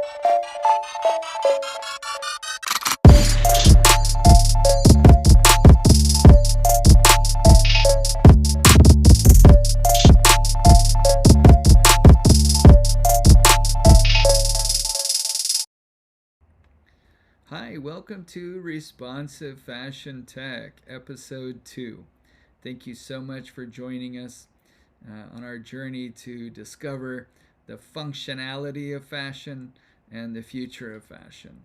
Hi, welcome to Responsive Fashion Tech, Episode 2. Thank you so much for joining us on our journey to discover the functionality of fashion and the future of fashion.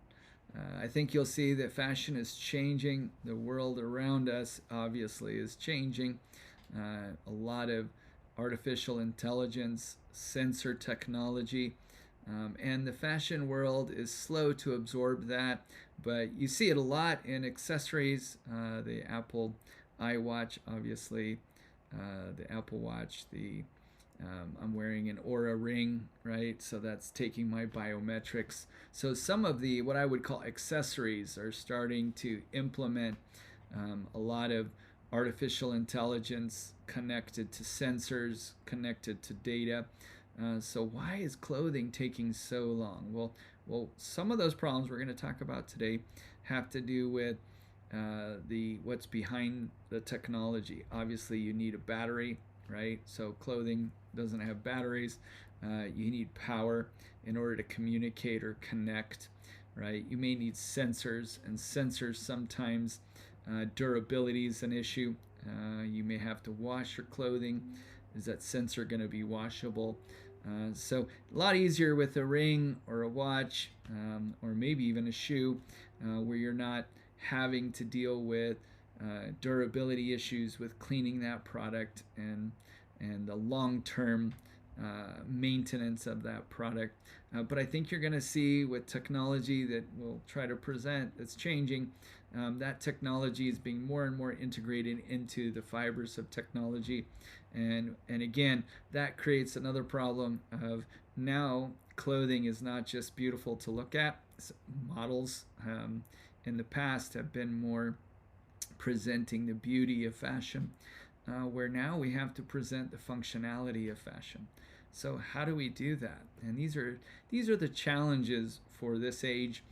I think you'll see that fashion is changing. The world around us obviously is changing. A lot of artificial intelligence, sensor technology, and the fashion world is slow to absorb that, but you see it a lot in accessories. The Apple iWatch, obviously, the Apple Watch, I'm wearing an Ōura Ring, right? So that's taking my biometrics. So some of the what I would call accessories are starting to implement a lot of artificial intelligence connected to sensors, connected to data. So why is clothing taking so long? Well, some of those problems we're going to talk about today have to do with what's behind the technology. Obviously, you need a battery, right? So clothing doesn't have batteries. You need power in order to communicate or connect, right? You may need sensors, and sensors sometimes durability is an issue. You may have to wash your clothing. Is that sensor going to be washable? So a lot easier with a ring or a watch, or maybe even a shoe, where you're not having to deal with durability issues with cleaning that product and the long-term maintenance of that product. But I think you're going to see with technology that we'll try to present that's changing, that technology is being more and more integrated into the fibers of technology. And again, that creates another problem of now clothing is not just beautiful to look at. Models in the past have been more presenting the beauty of fashion, where now we have to present the functionality of fashion. So how do we do that? And these are the challenges for this age.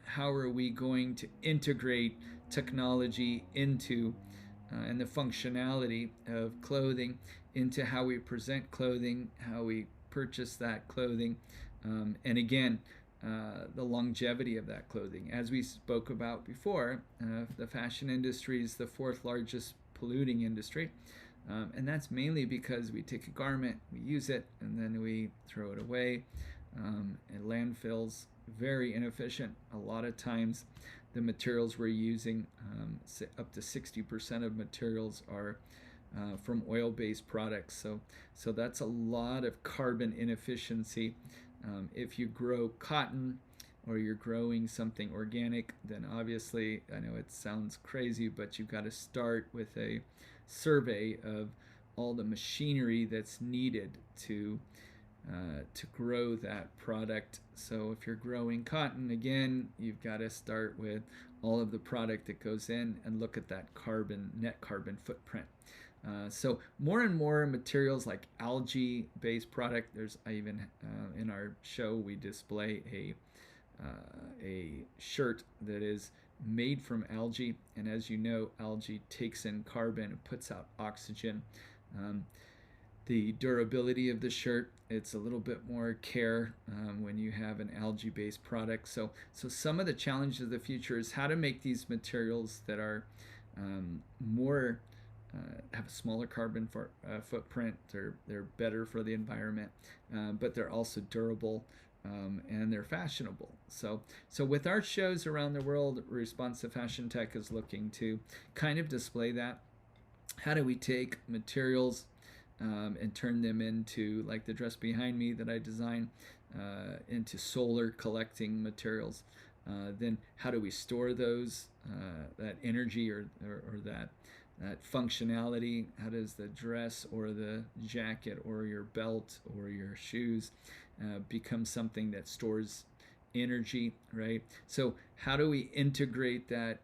How are we going to integrate technology into and the functionality of clothing into how we present clothing, how we purchase that clothing, and again, the longevity of that clothing. As we spoke about before, the fashion industry is the fourth largest polluting industry. And that's mainly because we take a garment, we use it, and then we throw it away. And landfills, very inefficient. A lot of times the materials we're using, up to 60% of materials are from oil-based products. So that's a lot of carbon inefficiency. If you grow cotton or you're growing something organic, then obviously, I know it sounds crazy, but you've got to start with a survey of all the machinery that's needed to grow that product. So if you're growing cotton, again, you've got to start with all of the product that goes in and look at that net carbon footprint. So more and more materials like algae-based product. I even in our show we display a shirt that is made from algae, and as you know, algae takes in carbon and puts out oxygen. The durability of the shirt, it's a little bit more care when you have an algae-based product. So some of the challenges of the future is how to make these materials that are more have a smaller carbon footprint. They're better for the environment, but they're also durable. And they're fashionable. So with our shows around the world, Responsive Fashion Tech is looking to kind of display that. How do we take materials and turn them into, like the dress behind me that I designed, into solar collecting materials? Then how do we store those, that energy or that functionality? How does the dress or the jacket or your belt or your shoes become something that stores energy, right? So how do we integrate that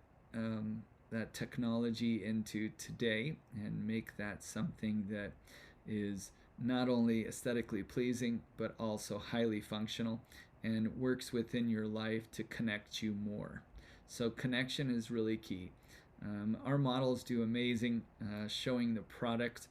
technology into today and make that something that is not only aesthetically pleasing but also highly functional and works within your life to connect you more. So connection is really key. Our models do amazing showing the product,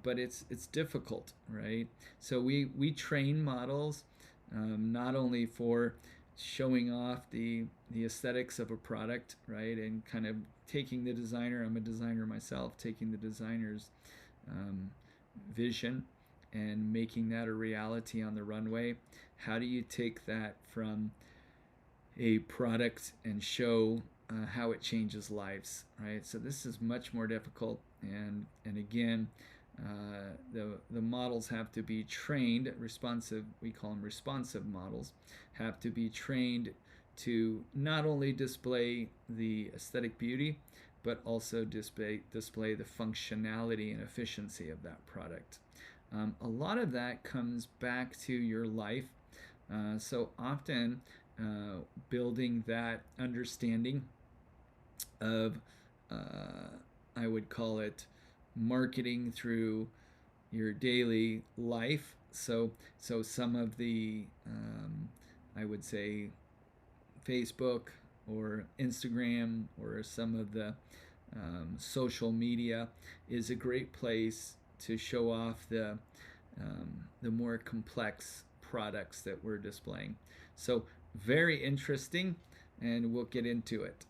but it's difficult, right? So we train models not only for showing off the aesthetics of a product, right, and kind of taking the designer. I'm a designer myself, taking the designer's vision and making that a reality on the runway. How do you take that from a product and show how it changes lives, right? So this is much more difficult, and again, the models have to be trained responsive. We call them responsive models. Have to be trained to not only display the aesthetic beauty, but also display the functionality and efficiency of that product. A lot of that comes back to your life. So often, building that understanding of, I would call it, marketing through your daily life. So some of the, I would say, Facebook or Instagram or some of the social media is a great place to show off the more complex products that we're displaying. So very interesting, and we'll get into it.